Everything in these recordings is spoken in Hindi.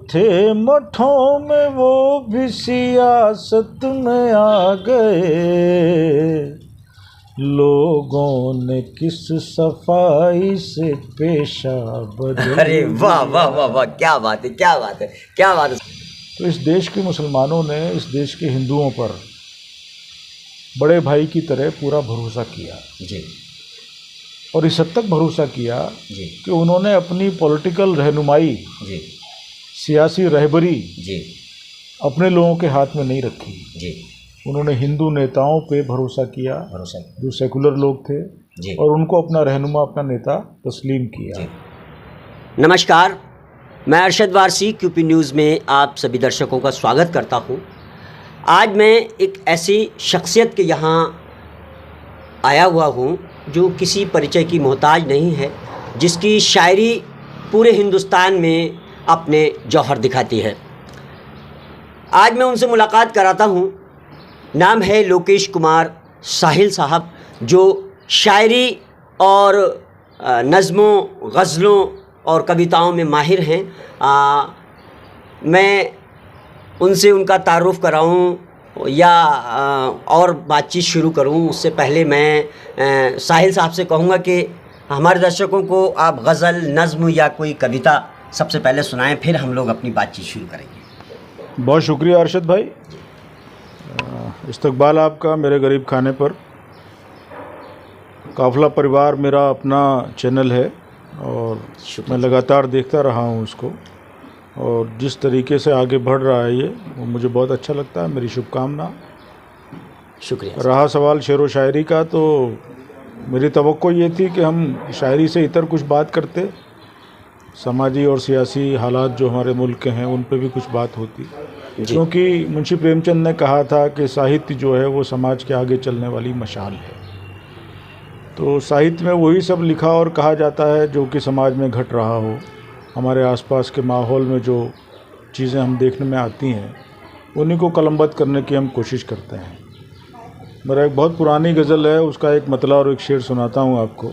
थे मठों में वो भी सियासत में आ गए। लोगों ने किस सफाई से पेशा बदल। अरे वाह वाह वाह वाह, क्या बात है, क्या बात है, क्या बात है। तो इस देश के मुसलमानों ने इस देश के हिंदुओं पर बड़े भाई की तरह पूरा भरोसा किया जी और इस हद तक भरोसा किया जी कि उन्होंने अपनी पॉलिटिकल रहनुमाई, जी सियासी रहबरी जी अपने लोगों के हाथ में नहीं रखी। जी उन्होंने हिंदू नेताओं पे भरोसा किया जो सेकुलर लोग थे जी। और उनको अपना रहनुमा, अपना नेता तस्लीम किया। नमस्कार, मैं अरशद वारसी क्यूपी न्यूज़ में आप सभी दर्शकों का स्वागत करता हूं। आज मैं एक ऐसी शख्सियत के यहाँ आया हुआ हूं जो किसी परिचय की मोहताज नहीं है, जिसकी शायरी पूरे हिंदुस्तान में अपने जौहर दिखाती है। आज मैं उनसे मुलाकात कराता हूं। नाम है लोकेश कुमार साहिल साहब, जो शायरी और नज़्मों, गज़लों और कविताओं में माहिर हैं। मैं उनसे उनका तारुफ़ कराऊं या और बातचीत शुरू करूं, उससे पहले मैं साहिल साहब से कहूँगा कि हमारे दर्शकों को आप गज़ल, नज़्म या कोई कविता सबसे पहले सुनाएं, फिर हम लोग अपनी बातचीत शुरू करेंगे। बहुत शुक्रिया अरशद भाई, इस्तकबाल आपका मेरे गरीब खाने पर। काफ़िला परिवार मेरा अपना चैनल है और मैं लगातार देखता रहा हूँ उसको, और जिस तरीके से आगे बढ़ रहा है ये, वो मुझे बहुत अच्छा लगता है। मेरी शुभकामना। शुक्रिया। रहा सवाल शेर व शायरी का, तो मेरी तवक्को ये थी कि हम शायरी से इतर कुछ बात करते, समाजी और सियासी हालात जो हमारे मुल्क के हैं उन पे भी कुछ बात होती, क्योंकि मुंशी प्रेमचंद ने कहा था कि साहित्य जो है वो समाज के आगे चलने वाली मशाल है। तो साहित्य में वही सब लिखा और कहा जाता है जो कि समाज में घट रहा हो, हमारे आसपास के माहौल में जो चीज़ें हम देखने में आती हैं उन्हीं को कलमबद्ध करने की हम कोशिश करते हैं। मेरा एक बहुत पुरानी गज़ल है, उसका एक मतला और एक शेर सुनाता हूँ आपको।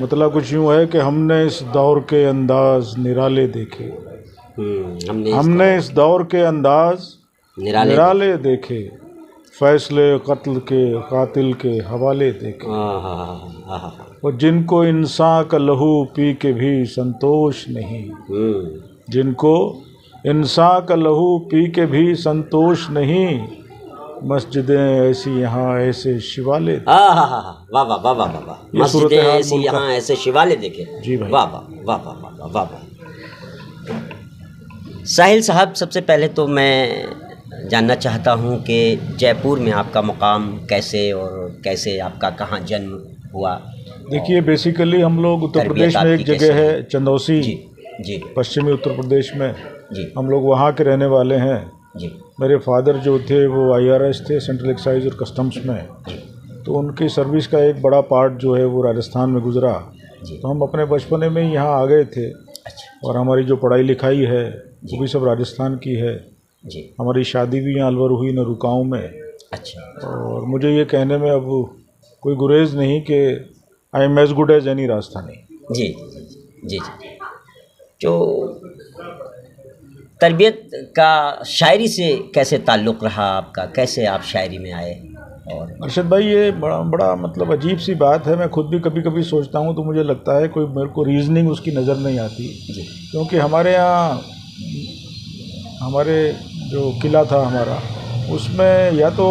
मतला कुछ यूँ है कि हमने इस दौर के अंदाज निराले देखे, हमने इस दौर के अंदाज निराले देखे, फैसले कत्ल के कातिल के हवाले देखे, और जिनको इंसान का लहू पी के भी संतोष नहीं, जिनको इंसान का लहू पी के भी संतोष नहीं, मस्जिदें ऐसी यहाँ ऐसे शिवाले। वाह वाह वाह वाह वाह, मस्जिदें ऐसी यहाँ ऐसे शिवाले देखे। जी भाई, वाह वाह वाह वाह वाह वाह। साहिल साहब, सबसे पहले तो मैं जानना चाहता हूँ कि जयपुर में आपका मुकाम कैसे और कैसे आपका कहाँ जन्म हुआ। देखिए, बेसिकली हम लोग उत्तर प्रदेश में एक जगह है चंदौसी, जी पश्चिमी उत्तर प्रदेश में जी, हम लोग वहाँ के रहने वाले हैं जी। मेरे फादर जो थे वो IRS थे, सेंट्रल एक्साइज और कस्टम्स में, तो उनकी सर्विस का एक बड़ा पार्ट जो है वो राजस्थान में गुजरा। तो हम अपने बचपने में ही यहाँ आ गए थे। और हमारी जो पढ़ाई लिखाई है वो भी सब राजस्थान की है जी। हमारी शादी भी यहाँ अलवर हुई नरुकाओं में। अच्छा। और मुझे ये कहने में अब कोई गुरेज नहीं कि I am as good as any Rajasthani. जी जी जी। जो तरबियत का शायरी से कैसे ताल्लुक़ रहा आपका, कैसे आप शायरी में आए? और अरशद भाई, ये बड़ा मतलब अजीब सी बात है। मैं खुद भी कभी कभी सोचता हूँ तो मुझे लगता है कोई मेरे को रीज़निंग उसकी नज़र नहीं आती जी। क्योंकि हमारे यहाँ हमारे जो किला था हमारा, उसमें या तो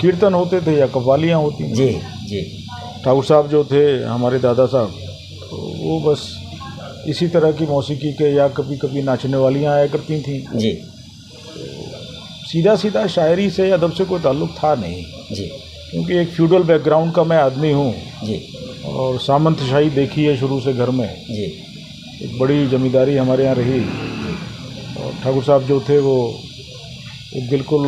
कीर्तन होते थे या कव्वालियाँ होती थी। जी जी। ठाकुर साहब जो थे हमारे दादा साहब, तो वो बस इसी तरह की मौसीकी के या कभी कभी नाचने वालियाँ आया करती थीं जी। सीधा सीधा शायरी से अदब से कोई ताल्लुक़ था नहीं जी, क्योंकि एक फ्यूडल बैकग्राउंड का मैं आदमी हूँ जी। और सामंतशाही देखी है शुरू से घर में जी। एक बड़ी जमींदारी हमारे यहाँ रही। और ठाकुर साहब जो थे वो एक बिल्कुल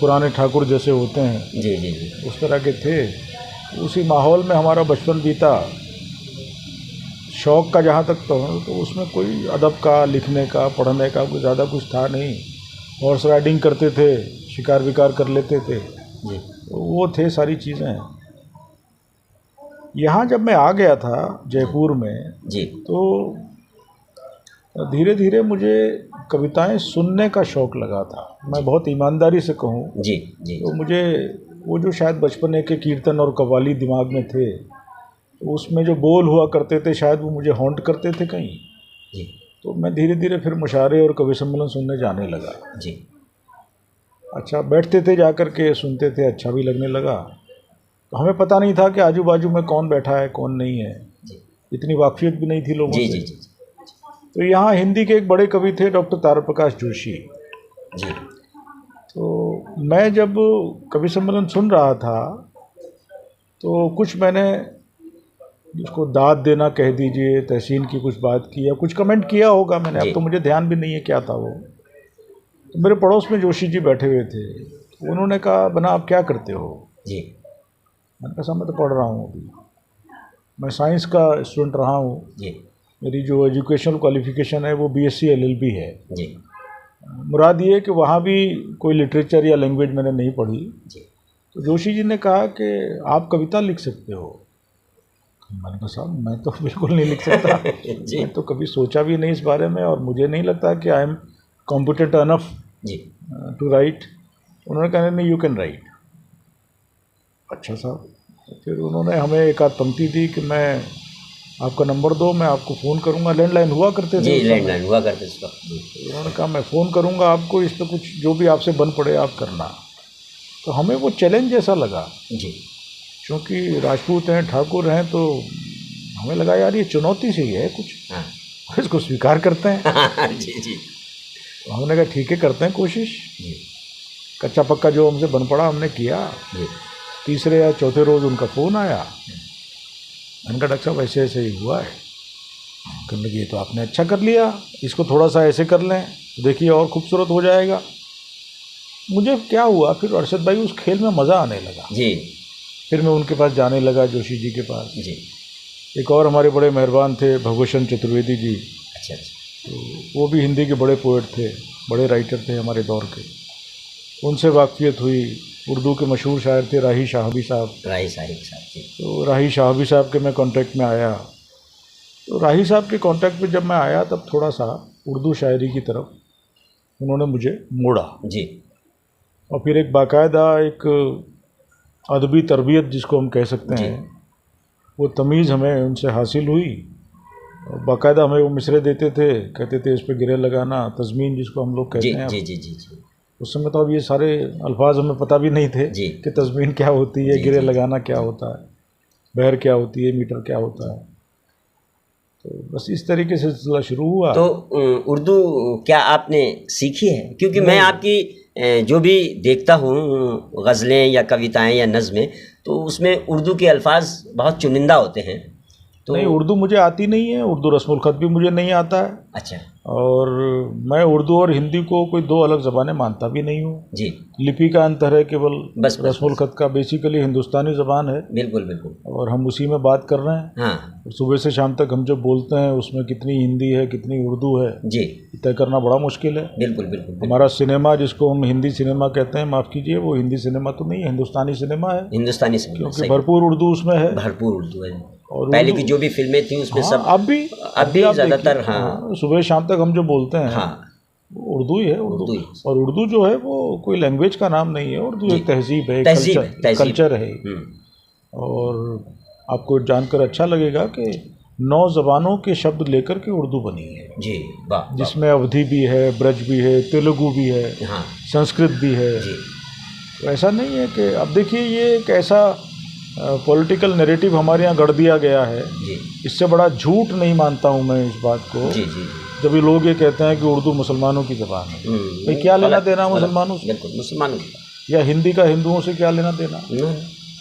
पुराने ठाकुर जैसे होते हैं, जी जी जी, उस तरह के थे। उसी माहौल में हमारा बचपन बीता। शौक़ का जहाँ तक तो उसमें कोई अदब का, लिखने का, पढ़ने का कोई ज़्यादा कुछ था नहीं। हॉर्स राइडिंग करते थे, शिकार विकार कर लेते थे जी। तो वो थे सारी चीज़ें। यहाँ जब मैं आ गया था जयपुर में जी। तो धीरे धीरे मुझे कविताएं सुनने का शौक़ लगा था। मैं बहुत ईमानदारी से कहूँ जी जी तो मुझे वो जो शायद बचपने के कीर्तन और कव्वाली दिमाग में थे, तो उसमें जो बोल हुआ करते थे शायद वो मुझे हॉन्ट करते थे कहीं। जी तो मैं धीरे धीरे फिर मुशायरे और कवि सम्मेलन सुनने जाने लगा। जी अच्छा बैठते थे जा कर के, सुनते थे, अच्छा भी लगने लगा। तो हमें पता नहीं था कि आजू बाजू में कौन बैठा है कौन नहीं है, जी इतनी वाकफियत भी नहीं थी लोगों जी से। जी जी तो यहाँ हिंदी के एक बड़े कवि थे डॉक्टर ताराप्रकाश जोशी। जी तो मैं जब कवि सम्मेलन सुन रहा था तो कुछ मैंने उसको दाद देना कह दीजिए, तहसीन की कुछ बात की या कुछ कमेंट किया होगा मैंने, जी। अब तो मुझे ध्यान भी नहीं है क्या था वो। तो मेरे पड़ोस में जोशी जी बैठे हुए थे, तो उन्होंने कहा बना आप क्या करते हो? जी मैंने कहा साहब मैं तो पढ़ रहा हूँ, अभी मैं साइंस का स्टूडेंट रहा हूँ, जी मेरी जो एजुकेशनल क्वालिफिकेशन है वो BSc LLB है। जी मुराद ये कि वहाँ भी कोई लिटरेचर या लैंग्वेज मैंने नहीं पढ़ी। जी तो जोशी जी ने कहा कि आप कविता लिख सकते हो। मैंने कहा साहब मैं तो बिल्कुल नहीं लिख सकता जी मैं तो कभी सोचा भी नहीं इस बारे में, और मुझे नहीं लगता कि आई एम कॉम्पिटेंट अनफ जी टू राइट। उन्होंने कहा नहीं यू कैन राइट। अच्छा साहब, फिर उन्होंने हमें एक आध पंक्ति दी कि मैं आपका नंबर दो, मैं आपको फ़ोन करूंगा। लैंडलाइन हुआ करते थे जी उस समय। लैंडलाइन हुआ करते इस वक्त। तो उन्होंने कहा मैं फ़ोन करूंगा आपको, इस पर कुछ जो भी आपसे बन पड़े आप करना। तो हमें वो चैलेंज जैसा लगा, जी क्योंकि राजपूत हैं, ठाकुर हैं, तो हमें लगा यार ये चुनौती से ही है कुछ, हाँ इसको स्वीकार करते हैं। जी जी तो हमने कहा ठीक है करते हैं कोशिश। जी कच्चा पक्का जो हमसे बन पड़ा हमने किया। जी तीसरे या चौथे रोज़ उनका फ़ोन आया। मैंने कहा डॉक्टर साहब ऐसे ऐसे ही हुआ है। कहने लगे ये तो आपने अच्छा कर लिया, इसको थोड़ा सा ऐसे कर लें तो देखिए और खूबसूरत हो जाएगा। मुझे क्या हुआ फिर अरशद भाई, उस खेल में मज़ा आने लगा। जी फिर मैं उनके पास जाने लगा, जोशी जी के पास। जी एक और हमारे बड़े मेहरबान थे भगवशन चतुर्वेदी जी, अच्छा अच्छा तो वो भी हिंदी के बड़े पोएट थे, बड़े राइटर थे हमारे दौर के। उनसे वाकफियत हुई। उर्दू के मशहूर शायर थे राही शाहबी साहब। राही साहिब साहब जी तो राही शाहबी साहब के मैं कांटेक्ट में आया। तो राही साहब के कांटेक्ट में जब मैं आया तब थोड़ा सा उर्दू शायरी की तरफ उन्होंने मुझे मोड़ा। जी और फिर एक बाकायदा एक अदबी तरबियत जिसको हम कह सकते जी। हैं, वो तमीज़ हमें उनसे हासिल हुई। और बाकायदा हमें वो मिसरे देते थे, कहते थे इस पे गिरे लगाना, तज़मीन जिसको हम लोग कहते जी हैं। जी जी जी जी उस समय तो अब ये सारे अल्फाज हमें पता भी नहीं थे जी। कि तज़मीन क्या होती है, जी, गिरे जी, लगाना क्या होता है, बहर क्या होती है, मीटर क्या होता है। तो बस इस तरीके से सिलसिला शुरू हुआ। तो उर्दू क्या आपने सीखी है? क्योंकि मैं आपकी जो भी देखता हूँ गज़लें या कविताएं या नज़में, तो उसमें उर्दू के अल्फाज बहुत चुनिंदा होते हैं। तो नहीं, उर्दू मुझे आती नहीं है, उर्दू रस्मुल ख़त भी मुझे नहीं आता है। अच्छा और मैं उर्दू और हिंदी को कोई दो अलग ज़बानें मानता भी नहीं हूँ। जी लिपि का अंतर है केवल, बस रस्मुल ख़त का बेसिकली हिंदुस्तानी ज़बान है बिल्कुल बिल्कुल और हम उसी में बात कर रहे हैं। हाँ और सुबह से शाम तक हम जो बोलते हैं उसमें कितनी हिंदी है कितनी उर्दू है जी तय करना बड़ा मुश्किल है। बिल्कुल बिल्कुल बिल्कुल। हमारा सिनेमा जिसको हम हिंदी सिनेमा कहते हैं, माफ़ कीजिए, वो हिंदी सिनेमा तो नहीं है, हिंदुस्तानी सिनेमा है, हिंदुस्तानी से क्योंकि भरपूर उर्दू उसमें है। भरपूर उर्दू है। और पहले उर्दू- की जो भी फिल्में थी उसमें हाँ, सब अब भी आप ज़्यादातर देखिए, हाँ सुबह शाम तक हम जो बोलते हैं हाँ वो उर्दू ही है। उर्दू ही। और उर्दू जो है वो कोई लैंग्वेज का नाम नहीं है, उर्दू जी। एक तहजीब है, एक तहजीब है, कल्चर, तहजीब। कल्चर है। और आपको जानकर अच्छा लगेगा कि 9 ज़बानों के शब्द लेकर के उर्दू बनी है, जी वाह जिसमें अवधी भी है, ब्रज भी है, तेलुगु भी है, हाँ संस्कृत भी है। जी तो ऐसा नहीं है कि अब देखिए ये एक ऐसा पॉलिटिकल नैरेटिव हमारे यहाँ गढ़ दिया गया है, जी इससे बड़ा झूठ नहीं मानता हूँ मैं इस बात को। जी जी जब ये लोग ये कहते हैं कि उर्दू मुसलमानों की ज़बान है, भाई क्या लेना देना मुसलमानों से, बिल्कुल मुसलमानों की या हिंदी का हिंदुओं से क्या लेना देना? ना,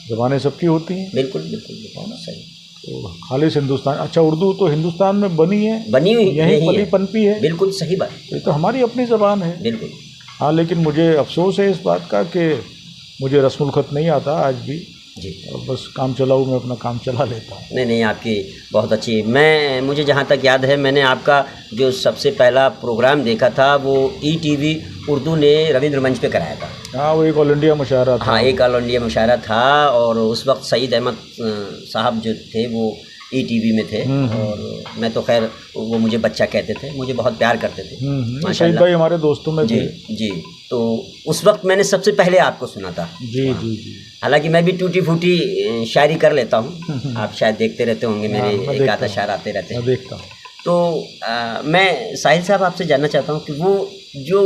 ज़बानें सबकी होती हैं। बिल्कुल बिल्कुल बिल्कुल सही तो खालिस हिंदुस्तान, अच्छा उर्दू तो हिंदुस्तान में बनी है, बनी हुई यहीं नहीं पली है। पनपी है, बिल्कुल सही बात ये तो हमारी अपनी ज़बान है। बिल्कुल हाँ, लेकिन मुझे अफसोस है इस बात का कि मुझे रस्मुल ख़त नहीं आता आज भी, जी और बस काम चलाऊँ, मैं अपना काम चला लेता हूँ। नहीं नहीं आपकी बहुत अच्छी। मुझे जहाँ तक याद है मैंने आपका जो सबसे पहला प्रोग्राम देखा था वो ETV उर्दू ने रविंद्र मंच पे कराया था। हाँ, वो एक ऑल इंडिया मुशायरा था। हाँ एक ऑल इंडिया मुशायरा था और उस वक्त सईद अहमद साहब जो थे वो ईटीवी में थे और मैं तो खैर वो मुझे बच्चा कहते थे, मुझे बहुत प्यार करते थे शहीद माशाल्लाह। भाई हमारे दोस्तों में जी थे। जी, तो उस वक्त मैंने सबसे पहले आपको सुना था। जी जी जी। हालांकि मैं भी टूटी फूटी शायरी कर लेता हूँ, आप शायद देखते रहते होंगे मेरे मैं एक देखता आधा हूँ। शायर आते रहते मैं हैं। देखता हूँ। तो मैं साहिल साहब आपसे जानना चाहता हूँ कि वो जो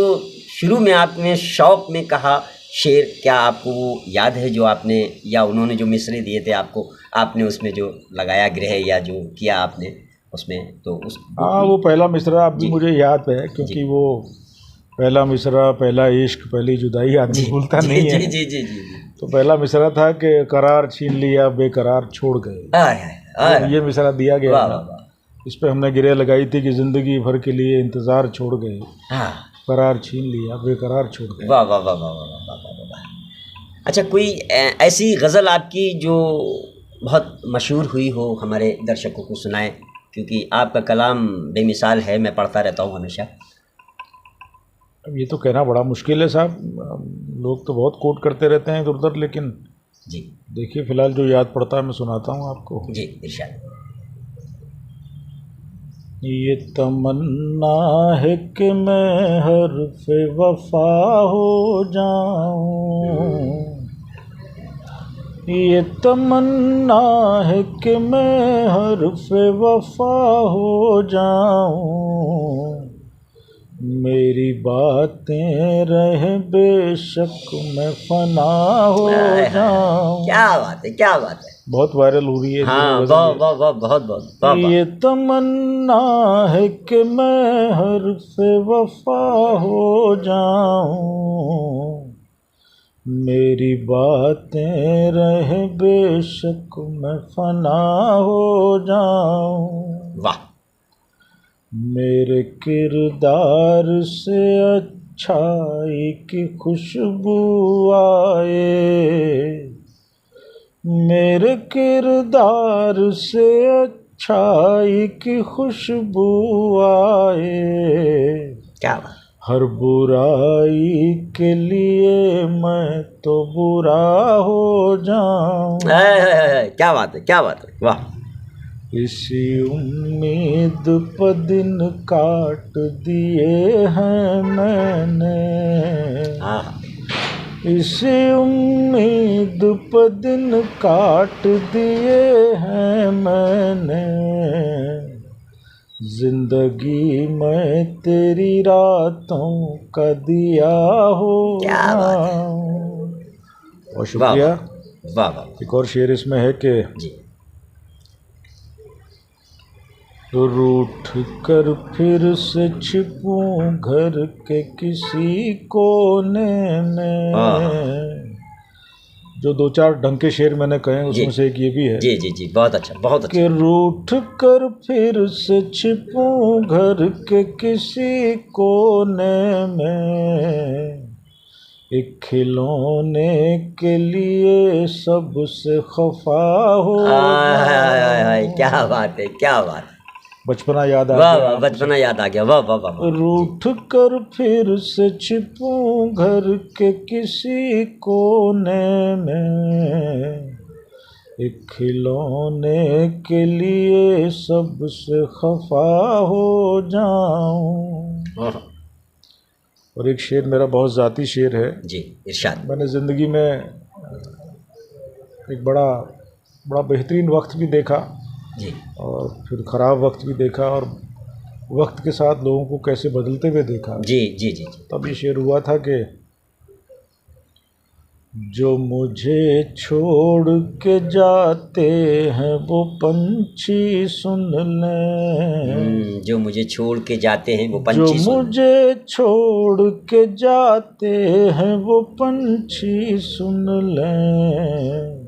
शुरू में आपने शौक में कहा शेर, क्या आपको वो याद है जो आपने, या उन्होंने जो मिसरे दिए थे आपको, आपने उसमें जो लगाया ग्रह या जो किया आपने उसमें, तो उस हाँ, वो पहला मिसरा अब भी जी। मुझे याद है, क्योंकि जी। वो पहला मिसरा, पहला इश्क, पहली जुदाई आदमी जी भूलता जी नहीं जी है। जी जी जी। तो पहला मिसरा था कि करार छीन लिया बेकरार छोड़ गए। आय हाय आय, ये मिसरा दिया गया वाह था। वाह वाह, इस पे हमने गिरह लगाई थी कि ज़िंदगी भर के लिए इंतज़ार छोड़ गए, हाँ, करार छीन लिया बेकरार छोड़ गए। वाह वाह वाह वाह वाह वाह वाह वाह वाह। अच्छा, कोई ऐसी गज़ल आपकी जो बहुत मशहूर हुई हो, हमारे दर्शकों को सुनाएं, क्योंकि आपका कलाम बेमिसाल है, मैं पढ़ता रहता हूँ हमेशा। अब ये तो कहना बड़ा मुश्किल है साहब, लोग तो बहुत कोट करते रहते हैं इधर उधर, लेकिन जी देखिए फ़िलहाल जो याद पड़ता है मैं सुनाता हूँ आपको। जी, इरशाद। ये तमन्ना है कि मैं हर्फ वफा हो जाऊं, ये तमन्ना है कि मैं हर्फ वफा हो जाऊं, मेरी बातें रहे बेशक मैं फना हो जाऊं। क्या बात है, क्या बात है। बहुत वायरल हो रही है। हाँ, वाह वाह वाह, बहुत बहुत वाह वाह। ये तमन्ना है कि मैं हर्फ वफा हो जाऊं, मेरी बातें रहे बेशक मैं फना हो जाऊं, वाह, मेरे किरदार से अच्छाई की खुशबू आए, मेरे किरदार से अच्छाई की खुशबू आए, क्या बात। हर बुराई के लिए मैं तो बुरा हो जाऊं, क्या बात है, क्या बात है, वाह। इसी उम्मीद पर दिन काट दिए हैं मैंने, हाँ, इसी उम्मीद पर दिन काट दिए हैं मैंने, जिंदगी में तेरी रातों का दिया हो क्या बात है। जाऊं। बहुत वाह शुक्रिया। वाह वाह। एक और शेर इसमें है कि जी, रूठ कर फिर से छिपूं घर के किसी कोने में। जो दो चार ढंग के शेर मैंने कहे उसमें से एक ये भी है जी जी जी, बहुत अच्छा, बहुत अच्छा। कि रूठ कर फिर से छिपूं घर के किसी कोने में, एक खिलौने के लिए सबसे खफा हो हाय, क्या बात है, क्या बात है। बचपना याद आ वाह गया। वाह, बचपना याद आ गया, वाह वाह वाह वाह। रूठ कर फिर से छिपूं घर के किसी कोने में, एक खिलौने के लिए सबसे खफा हो जाऊं। हाँ, और एक शेर मेरा बहुत ज़ाती शेर है। जी, इरशाद। मैंने ज़िंदगी में एक बड़ा बेहतरीन वक्त भी देखा जी और फिर ख़राब वक्त भी देखा, और वक्त के साथ लोगों को कैसे बदलते हुए देखा। जी जी जी जी। तब ये शेर हुआ था कि जो मुझे छोड़ के जाते हैं वो पंछी सुन लें, जो मुझे छोड़ के जाते हैं वो जो पंछी सुन। मुझे छोड़ के जाते हैं वो पंछी सुन लें,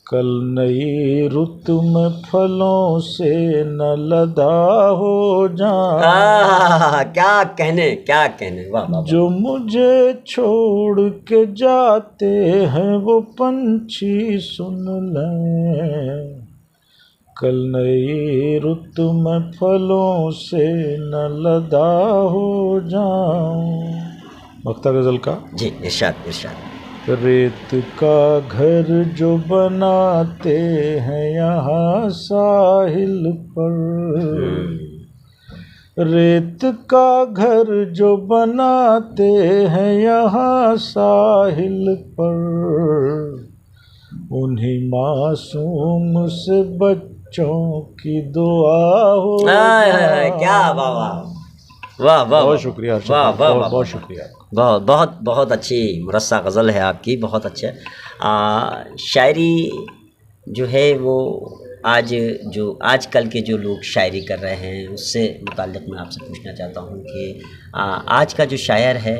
कल नई रुत में फलों से न लदा हो जाऊं। क्या कहने, क्या कहने, वाह वाह वाह। जो मुझे छोड़ के जाते हैं वो पंछी सुन लें, कल नई रुत में फलों से न लदा हो जाऊं। मक्ता गज़ल का। जी, इरशाद इरशाद। रेत का घर जो बनाते हैं यहाँ साहिल पर, रेत का घर जो बनाते हैं यहाँ साहिल पर, उन्हीं मासूम से बच्चों की दुआ हो जाए। क्या वाह वाह वाह वाह, बहुत शुक्रिया, वाह वाह वाह, बहुत शुक्रिया। बहुत बहुत बहुत अच्छी मुरस्सा गज़ल है आपकी, बहुत अच्छे। शायरी जो है वो आजकल के जो लोग शायरी कर रहे हैं उससे मुताल्लिक़ मैं आपसे पूछना चाहता हूँ कि आज का जो शायर है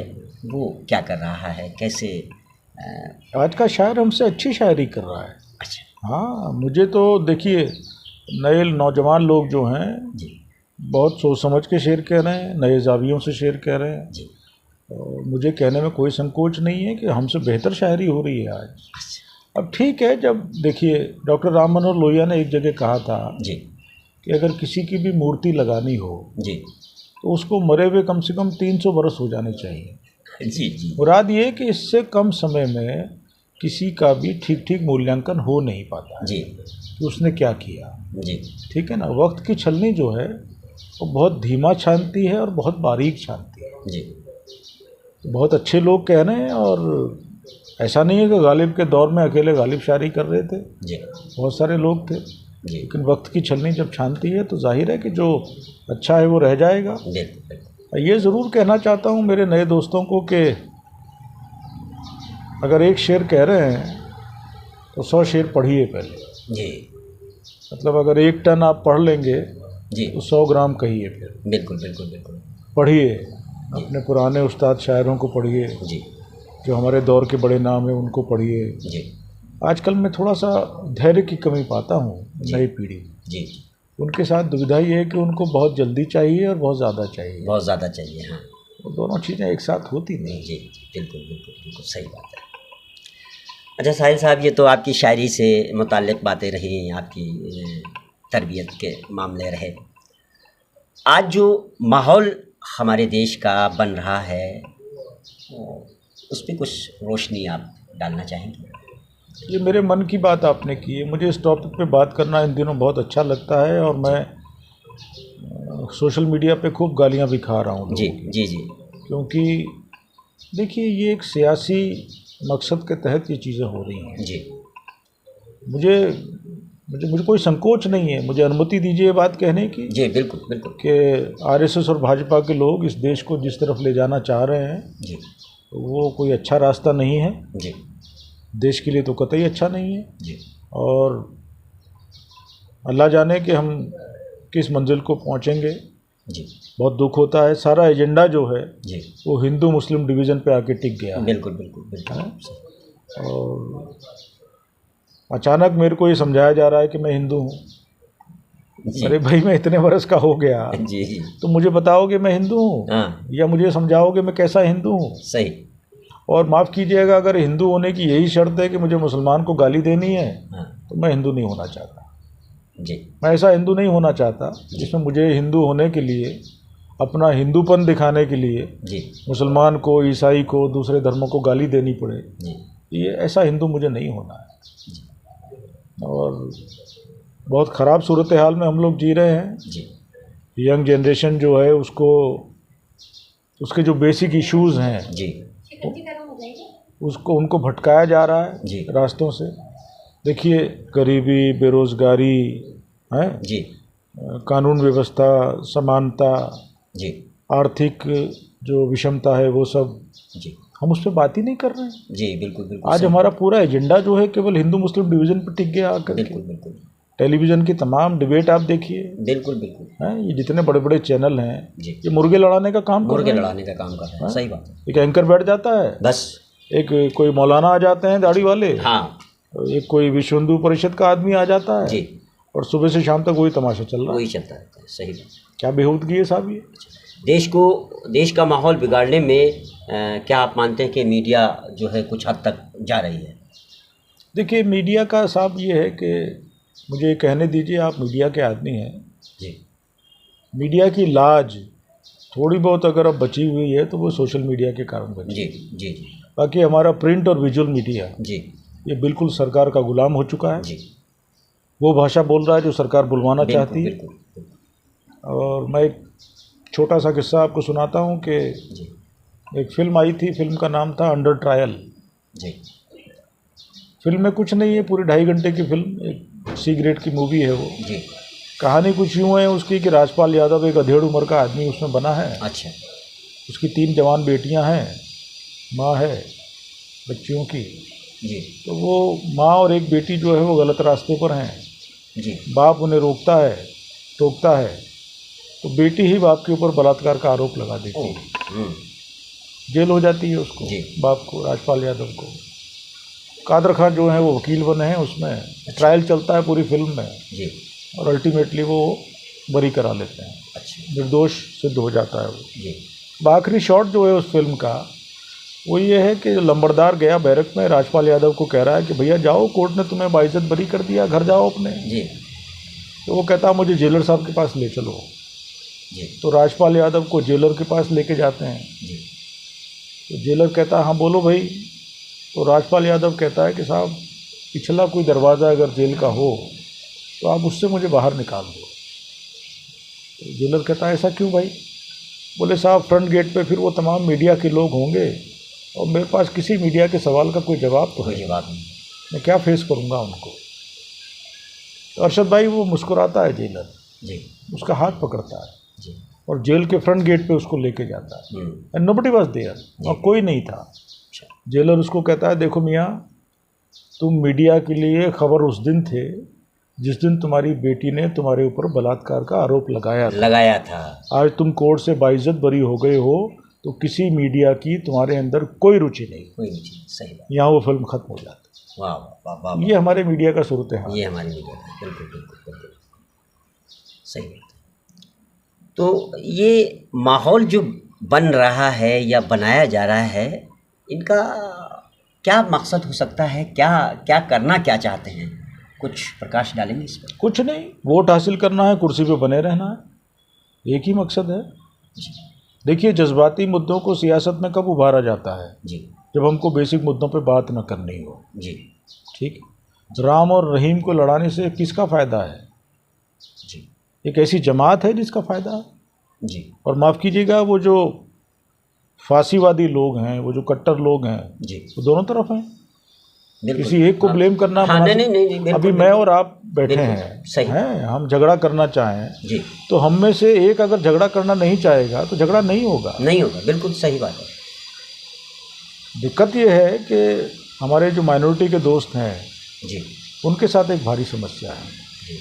वो क्या कर रहा है, कैसे? आज का शायर हमसे अच्छी शायरी कर रहा है। अच्छा हाँ, मुझे तो देखिए नए नौजवान लोग जो हैं जी बहुत सोच समझ के शेर कह रहे हैं, नए जावियों से शेर कह रहे हैं। जी, और मुझे कहने में कोई संकोच नहीं है कि हमसे बेहतर शायरी हो रही है आज। अच्छा अब ठीक है, जब देखिए डॉक्टर राम मनोहर लोहिया ने एक जगह कहा था जी कि अगर किसी की भी मूर्ति लगानी हो जी तो उसको मरे हुए कम से कम 300 बरस हो जाने चाहिए। जी जी मुराद ये कि इससे कम समय में किसी का भी ठीक ठीक मूल्यांकन हो नहीं पाता है जी कि उसने क्या किया। जी ठीक है ना, वक्त की छलनी जो है वो बहुत धीमा छानती है और बहुत बारीक छानती है। जी बहुत अच्छे लोग कह रहे हैं, और ऐसा नहीं है कि गालिब के दौर में अकेले गालिब शायरी कर रहे थे, जी बहुत सारे लोग थे। जी, लेकिन वक्त की छलनी जब छानती है तो जाहिर है कि जो अच्छा है वो रह जाएगा। बिल्कुल बिल्कुल, ये ज़रूर कहना चाहता हूँ मेरे नए दोस्तों को कि अगर एक शेर कह रहे हैं तो 100 शेर पढ़िए पहले। जी मतलब अगर 1 टन आप पढ़ लेंगे जी, तो 100 ग्राम कहिए। फिर बिल्कुल बिल्कुल बिल्कुल, पढ़िए, अपने पुराने उस्ताद शायरों को पढ़िए, जी जो हमारे दौर के बड़े नाम हैं उनको पढ़िए। जी आजकल मैं थोड़ा सा धैर्य की कमी पाता हूँ जी। नई पीढ़ी, जी, उनके साथ दुविधा ये है कि उनको बहुत जल्दी चाहिए और बहुत ज़्यादा चाहिए। बहुत ज़्यादा चाहिए। हाँ वो दोनों चीज़ें एक साथ होती नहीं। जी जी, बिल्कुल बिल्कुल बिल्कुल सही बात है। अच्छा साहिल साहब, ये तो आपकी शायरी से मुताल्लिक़ बातें रही, आपकी तरबियत के मामले रहे। आज जो माहौल हमारे देश का बन रहा है उस पर कुछ रोशनी आप डालना चाहेंगे? ये मेरे मन की बात आपने की है। मुझे इस टॉपिक पे बात करना इन दिनों बहुत अच्छा लगता है, और मैं सोशल मीडिया पे खूब गालियाँ भी खा रहा हूँ जी लोगों की। जी जी क्योंकि देखिए ये एक सियासी मकसद के तहत ये चीज़ें हो रही हैं। जी मुझे मुझे मुझे कोई संकोच नहीं है, मुझे अनुमति दीजिए ये बात कहने की जी, बिल्कुल बिल्कुल, कि आरएसएस और भाजपा के लोग इस देश को जिस तरफ ले जाना चाह रहे हैं जी वो कोई अच्छा रास्ता नहीं है, जी देश के लिए तो कतई अच्छा नहीं है। जी और अल्लाह जाने कि हम किस मंजिल को पहुंचेंगे। जी, बहुत दुख होता है, सारा एजेंडा जो है जी वो हिंदू मुस्लिम डिवीज़न पे आके टिक गया है। बिल्कुल बिल्कुल बिल्कुल, और अचानक मेरे को ये समझाया जा रहा है कि मैं हिंदू हूँ। जी अरे भाई, मैं इतने बरस का हो गया, जी जी, तो मुझे बताओगे मैं हिंदू हूँ, हाँ या मुझे समझाओगे मैं कैसा हिंदू हूँ। सही, और माफ़ कीजिएगा, अगर हिंदू होने की यही शर्त है कि मुझे मुसलमान को गाली देनी है हाँ तो मैं हिंदू नहीं होना चाहता। जी मैं ऐसा हिंदू नहीं होना चाहता जिसमें मुझे हिंदू होने के लिए, अपना हिंदूपन दिखाने के लिए जी मुसलमान को, ईसाई को, दूसरे धर्मों को गाली देनी पड़े। जी ये ऐसा हिंदू मुझे नहीं होना है। जी और बहुत ख़राब सूरत हाल में हम लोग जी रहे हैं। जी यंग जनरेशन जो है उसको, उसके जो बेसिक इश्यूज़ हैं जी उसको, उनको भटकाया जा रहा है जी रास्तों से। देखिए गरीबी, बेरोज़गारी है, जी कानून व्यवस्था, समानता, जी आर्थिक जो विषमता है वो सब, जी हम उस पर बात ही नहीं कर रहे हैं। जी, बिल्कुल बिल्कुल आज सही, हमारा पूरा एजेंडा जो है केवल हिंदू मुस्लिम डिवीज़न पर टिक गया आकर के। बिल्कुल बिल्कुल टेलीविज़न की तमाम डिबेट आप देखिए, बिल्कुल बिल्कुल, हैं, ये जितने बड़े बड़े चैनल हैं जी ये मुर्गे लड़ाने का काम कर मुर्गे रहे हैं। लड़ाने का काम कर रहे हैं, सही बात है। एक एंकर बैठ जाता है, बस एक कोई मौलाना आ जाते हैं दाढ़ी वाले, हाँ एक कोई विश्व हिंदू परिषद का आदमी आ जाता है, जी, और सुबह से शाम तक वही तमाशा चल रहा है। वही चलता रहता है, सही बात। क्या बेहूदगी है साहब ये। देश का माहौल बिगाड़ने में क्या आप मानते हैं कि मीडिया जो है कुछ हद तक जा रही है? देखिए मीडिया का साहब ये है कि, मुझे कहने दीजिए, आप मीडिया के आदमी हैं, जी मीडिया की लाज थोड़ी बहुत अगर अब बची हुई है तो वो सोशल मीडिया के कारण बची। जी जी जी, बाकी हमारा प्रिंट और विजुअल मीडिया जी ये बिल्कुल सरकार का गुलाम हो चुका है। जी वो भाषा बोल रहा है जो सरकार बुलवाना चाहती है। बिल्कुल और मैं एक छोटा सा किस्सा आपको सुनाता हूँ कि जी एक फ़िल्म आई थी, फिल्म का नाम था अंडर ट्रायल। जी फिल्म में कुछ नहीं है, पूरी 2.5 घंटे की फिल्म, एक सी ग्रेड की मूवी है वो। जी। कहानी कुछ यूँ है उसकी कि राजपाल यादव एक अधेड़ उम्र का आदमी उसमें बना है। अच्छा। उसकी 3 जवान बेटियां हैं, माँ है बच्चियों की। जी तो वो माँ और एक बेटी जो है वो गलत रास्ते पर हैं। जी बाप उन्हें रोकता है, टोकता है, तो बेटी ही बाप के ऊपर बलात्कार का आरोप लगा देती है। जेल हो जाती है उसको, जी। बाप को, राजपाल यादव को। कादर खान जो है वो वकील बने हैं उसमें। ट्रायल चलता है पूरी फिल्म में जी और अल्टीमेटली वो बरी करा लेते हैं। अच्छा। निर्दोष सिद्ध हो जाता है वो। जी आखिरी शॉट जो है उस फिल्म का वो ये है कि लंबरदार गया बैरक में, राजपाल यादव को कह रहा है कि भैया जाओ, कोर्ट ने तुम्हें बाइज्जत बरी कर दिया, घर जाओ अपने। जी तो वो कहता मुझे जेलर साहब के पास ले चलो। जी तो राजपाल यादव को जेलर के पास लेके जाते हैं। जी तो जेलर कहता है हाँ बोलो भाई। तो राजपाल यादव कहता है कि साहब पिछला कोई दरवाज़ा अगर जेल का हो तो आप उससे मुझे बाहर निकाल दो। तो जेलर कहता है ऐसा क्यों भाई? बोले साहब फ्रंट गेट पे फिर वो तमाम मीडिया के लोग होंगे और मेरे पास किसी मीडिया के सवाल का कोई जवाब तो कोई है, जवाब नहीं। मैं क्या फेस करूँगा उनको। तो अरशद भाई वो मुस्कुराता है जेलर, जी उसका हाथ पकड़ता है जी और जेल के फ्रंट गेट पे उसको लेके जाता है। एंड नोबडी वाज देयर, और कोई नहीं था। अच्छा। जेलर उसको कहता है देखो मियाँ, तुम मीडिया के लिए खबर उस दिन थे जिस दिन तुम्हारी बेटी ने तुम्हारे ऊपर बलात्कार का आरोप लगाया था। आज तुम कोर्ट से बाइज्जत बरी हो गए हो तो किसी मीडिया की तुम्हारे अंदर कोई रुचि नहीं। कोई रुचि, सही बात। यहाँ वो फिल्म खत्म हो जाती। वाह वाह वाह वाह। ये हमारे मीडिया का सूरत है। ये हमारी मीडिया का बिल्कुल बिल्कुल बिल्कुल सही बात है। तो ये माहौल जो बन रहा है या बनाया जा रहा है, इनका क्या मकसद हो सकता है? क्या क्या करना क्या चाहते हैं? कुछ प्रकाश डालेंगे इस पर? कुछ नहीं, वोट हासिल करना है, कुर्सी पे बने रहना है, एक ही मकसद है। जी देखिए जज्बाती मुद्दों को सियासत में कब उभारा जाता है? जी जब हमको बेसिक मुद्दों पे बात न करनी हो। जी ठीक, राम और रहीम को लड़ाने से किसका फ़ायदा है? जी एक ऐसी जमात है जिसका फ़ायदा है। जी और माफ़ कीजिएगा, वो जो फांसीवादी लोग हैं, वो जो कट्टर लोग हैं, जी वो दोनों तरफ हैं। बिल्कुल। किसी एक को हाँ। ब्लेम करना हाँ, मुनासिब- नहीं, बिल्कुल, अभी मैं बिल्कुल। और आप बैठे बिल्कुल, हैं, सही। हैं, हम झगड़ा करना चाहें जी तो हम में से एक अगर झगड़ा करना नहीं चाहेगा तो झगड़ा नहीं होगा। नहीं होगा, बिल्कुल सही बात है। दिक्कत ये है कि हमारे जो माइनॉरिटी के दोस्त हैं जी उनके साथ एक भारी समस्या है, जी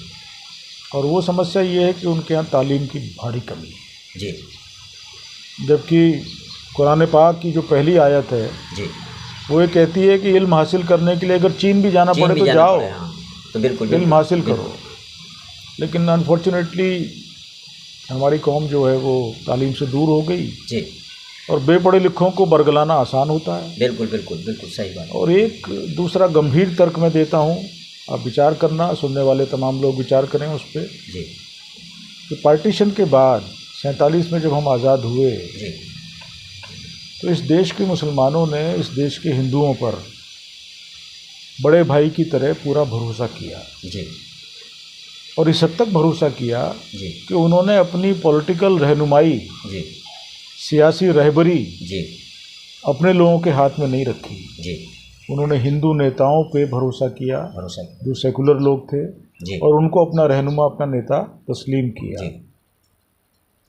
और वो समस्या ये है कि उनके यहाँ तालीम की भारी कमी है। जी जबकि कुरान पाक की जो पहली आयत है जी वो ये कहती है कि इल्म हासिल करने के लिए अगर चीन भी जाना चीन पड़े भी तो जाना जाओ, पड़े, हाँ, तो बिल्कुल इल्म हासिल करो। बिल्कुल। लेकिन अनफॉर्चुनेटली हमारी कौम जो है वो तालीम से दूर हो गई जी और बेपढ़े लिखों को बरगलाना आसान होता है। बिल्कुल बिल्कुल बिल्कुल सही बात है। और एक दूसरा गंभीर तर्क मैं देता हूँ, आप विचार करना, सुनने वाले तमाम लोग विचार करें उस पर, जी कि पार्टीशन के बाद 47 में जब हम आज़ाद हुए जी तो इस देश के मुसलमानों ने इस देश के हिंदुओं पर बड़े भाई की तरह पूरा भरोसा किया, जी और इस हद तक भरोसा किया जी कि उन्होंने अपनी पॉलिटिकल रहनुमाई, जी सियासी रहबरी जी अपने लोगों के हाथ में नहीं रखी। जी उन्होंने हिंदू नेताओं पे भरोसा किया भरोसा जो सेकुलर लोग थे, जी और उनको अपना रहनुमा, अपना नेता तस्लीम किया। जी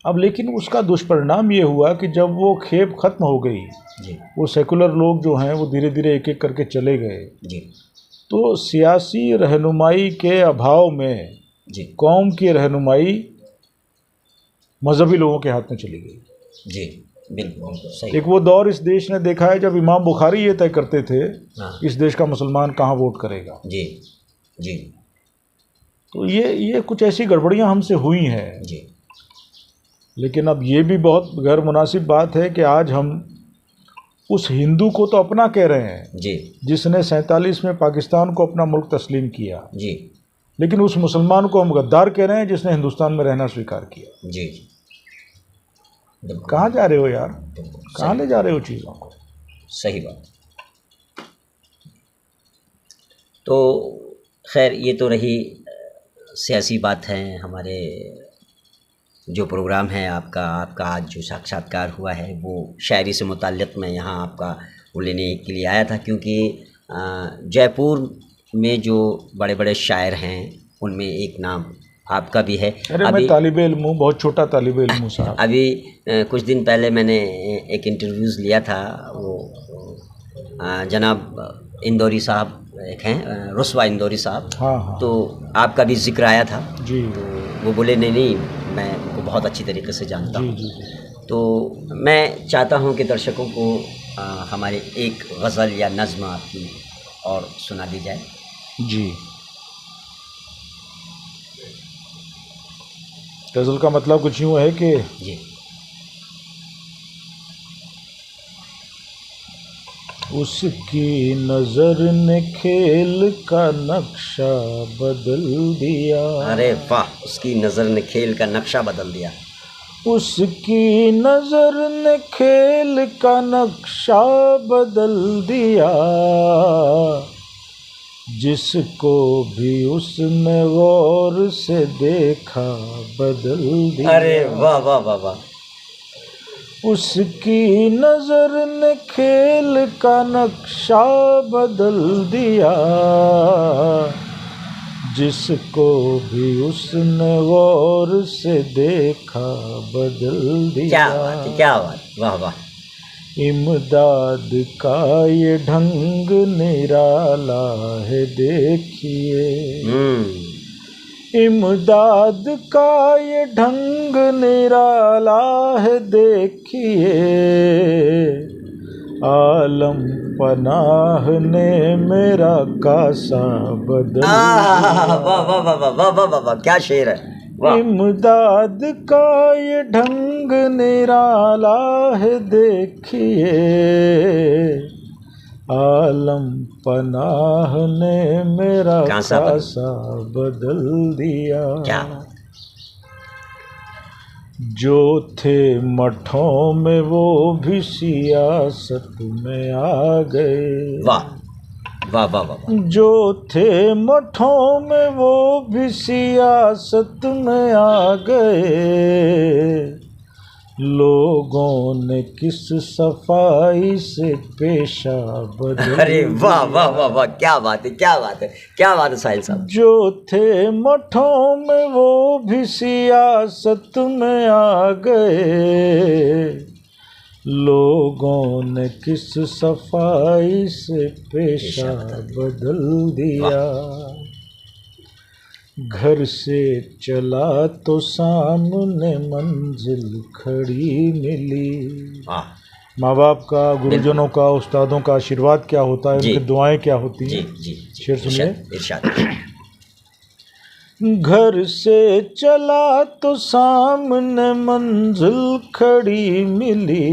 अब लेकिन उसका दुष्परिणाम ये हुआ कि जब वो खेप खत्म हो गई, जी वो सेकुलर लोग जो हैं वो धीरे धीरे एक एक करके चले गए, जी तो सियासी रहनुमाई के अभाव में जी कौम की रहनुमाई मजहबी लोगों के हाथ में चली गई। जी बिल्कुल बिल्कुल सही। एक वो दौर इस देश ने देखा है जब इमाम बुखारी ये तय करते थे हाँ इस देश का मुसलमान कहाँ वोट करेगा। जी जी तो ये कुछ ऐसी गड़बड़ियाँ हमसे हुई हैं। जी लेकिन अब ये भी बहुत गैर मुनासिब बात है कि आज हम उस हिंदू को तो अपना कह रहे हैं जी जिसने 47 में पाकिस्तान को अपना मुल्क तस्लीम किया, जी लेकिन उस मुसलमान को हम गद्दार कह रहे हैं जिसने हिंदुस्तान में रहना स्वीकार किया। जी बिल्कुल कहाँ जा रहे हो यार, बिल्कुल कहाँ ले जा रहे हो चीज़ों को? सही बात। तो खैर ये तो रही सियासी बात है। हमारे जो प्रोग्राम है आपका आज जो साक्षात्कार हुआ है वो शायरी से मुताल्लिक़ मैं यहाँ आपका वो लेने के लिए आया था, क्योंकि जयपुर में जो बड़े बड़े शायर हैं उनमें एक नाम आपका भी है। अरे मैं तालिबे इल्म हूँ, बहुत छोटा तालिबे इल्म हूँ साहब। अभी कुछ दिन पहले मैंने एक इंटरव्यूज़ लिया था, वो जनाब इंदौरी साहब एक हैं, रुस्वा इंदौरी साहब। हाँ। तो आपका भी जिक्र आया था जी। तो वो बोले नहीं मैं उनको बहुत अच्छी तरीके से जानता हूँ। जी। तो मैं चाहता हूँ कि दर्शकों को हमारे एक गज़ल या नज़्म आपकी और सुना दी जाए। जी। गज़ल का मतलब कुछ यूँ है कि जी उसकी नज़र ने खेल का नक्शा बदल दिया। अरे वाह, उसकी नज़र ने खेल का नक्शा बदल दिया। उसकी नज़र ने खेल का नक्शा बदल दिया, जिसको भी उसने गौर से देखा बदल दिया। अरे वाह वाह वाह वाह। उसकी नज़र ने खेल का नक्शा बदल दिया, जिसको भी उसने गौर से देखा बदल दिया। क्या बात है, क्या बात, वाह वाह। इमदाद का ये ढंग निराला है देखिए, इमदाद का ये ढंग निराला है देखिए, आलम पनाह ने मेरा कासा बदल दिया। वाह वाह वाह वाह वाह वाह वाह, क्या शेर है। इमदाद का ये ढंग निराला है देखिए, आलम पनाह ने मेरा कासा बदल दिया। क्या जो थे मठों में वो भी सियासत में आ गए। वाह वाह वाह वाह। जो थे मठों में वो भी सियासत में आ गए, लोगों ने किस सफाई से पेशा बदल। अरे वाह वाह वाह वाह, क्या बात है, क्या बात है, क्या बात है साहिल साहब। जो थे मठों में वो भी सियासत में आ गए, लोगों ने किस सफाई से पेशा बदल दिया। घर से चला तो सामने मंजिल खड़ी मिली। माँ बाप का, गुरुजनों का, उस्तादों का आशीर्वाद क्या होता है, उनकी दुआएं क्या होती हैं। जी शेर सुनिए। इरशाद। घर से चला तो सामने मंजिल खड़ी मिली,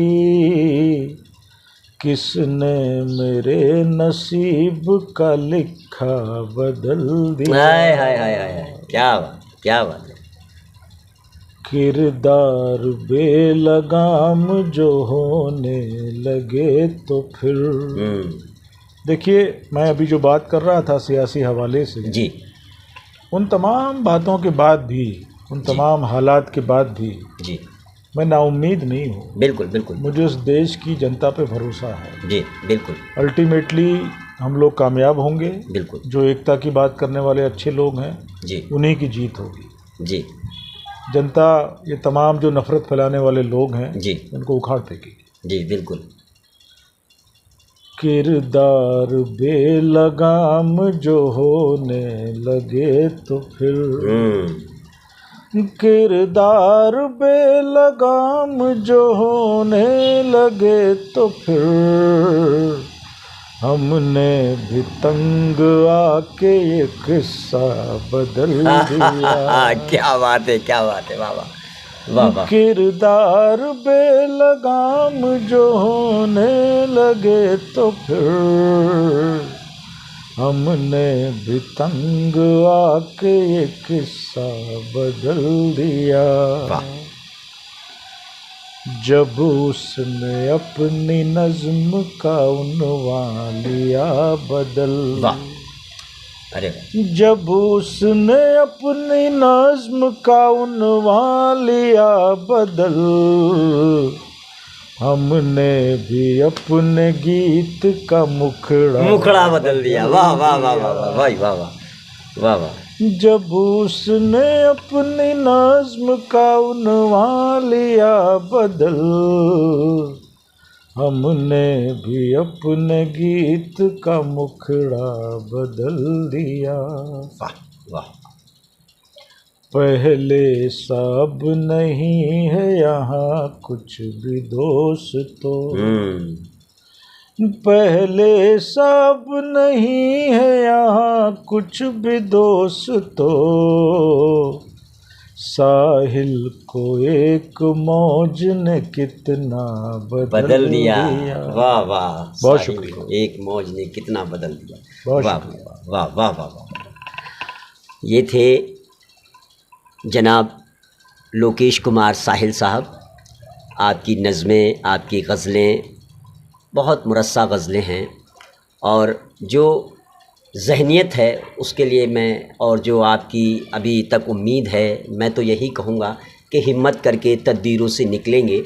किसने मेरे नसीब का लिखा बदल दिया। हाय हाय हाय हाय, क्या बात, क्या बात है। किरदार बेलगाम जो होने लगे तो फिर। देखिए, मैं अभी जो बात कर रहा था सियासी हवाले से, जी, उन तमाम बातों के बाद भी, उन तमाम हालात के बाद भी जी, मैं नाउम्मीद नहीं हूँ। बिल्कुल बिल्कुल। मुझे उस देश की जनता पे भरोसा है। जी बिल्कुल। अल्टीमेटली हम लोग कामयाब होंगे। बिल्कुल। जो एकता की बात करने वाले अच्छे लोग हैं जी, उन्हीं की जीत होगी। जी। जनता, ये तमाम जो नफरत फैलाने वाले लोग हैं जी, उनको उखाड़ फेंकेगी। जी बिल्कुल। किरदार बेलगाम जो होने लगे तो फिर, किरदार बेलगाम जो होने लगे तो फिर, हमने भी तंग आके ये किस्सा बदल दिया। क्या बात है, क्या बात है, वाह वाह वाह वाह। किरदार बेलगाम जो होने लगे तो फिर, हमने भी तंग आके ये किस्सा बदल दिया। जब उसने अपनी नज़्म का उन्वान लिया बदल, अरे जब उसने अपनी नज़्म का उन्वान लिया बदल, हमने भी अपने गीत का मुखड़ा बदल दिया। वाह वाह वाह वाह वाह भाई, वाह वाह वाह वाह। जब उसने अपनी नज़्म का उन्वान लिया बदल, हमने भी अपने गीत का मुखड़ा बदल दिया। वाह वाह। पहले सब नहीं है यहाँ कुछ भी दोस्तों, पहले सब नहीं है यहाँ कुछ भी दोस्तों, साहिल को एक मौज ने कितना बदल दिया। वाह वाह, बहुत शुक्रिया। एक मौज ने कितना बदल दिया। बहुत वाह शुक्रिया। वाह वाह वाह वाह। ये थे जनाब लोकेश कुमार साहिल साहब। आपकी नज़में, आपकी गज़लें बहुत मुरस्सा गज़लें हैं, और जो ज़हनियत है उसके लिए मैं, और जो आपकी अभी तक उम्मीद है, मैं तो यही कहूँगा कि हिम्मत करके तदबीरों से निकलेंगे,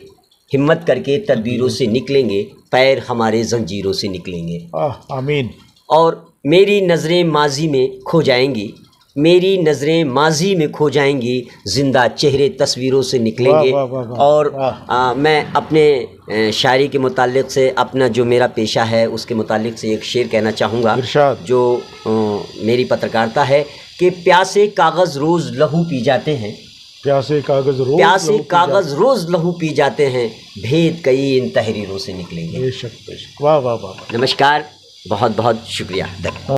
हिम्मत करके तदबीरों से निकलेंगे, पैर हमारे ज़ंजीरों से निकलेंगे। आमीन। और मेरी नज़रें माजी में खो जाएंगी, मेरी नज़रें माजी में खो जाएंगी, ज़िंदा चेहरे तस्वीरों से निकलेंगे। वाह, वाह, वाह, और वाह। मैं अपने शायरी के मुताल्लिक़ से, अपना जो मेरा पेशा है उसके मुताल्लिक़ से एक शेर कहना चाहूँगा, जो मेरी पत्रकारिता है, कि प्यासे कागज़ रोज़ लहू पी जाते हैं, प्यासे कागज़ रोज़ प्यासे कागज़ रोज़ लहू पी जाते हैं, भेद कई इन तहरीरों से निकलेंगे। बेशक बेशक। वाह वाह वाह। नमस्कार, बहुत बहुत शुक्रिया। धन्यवाद।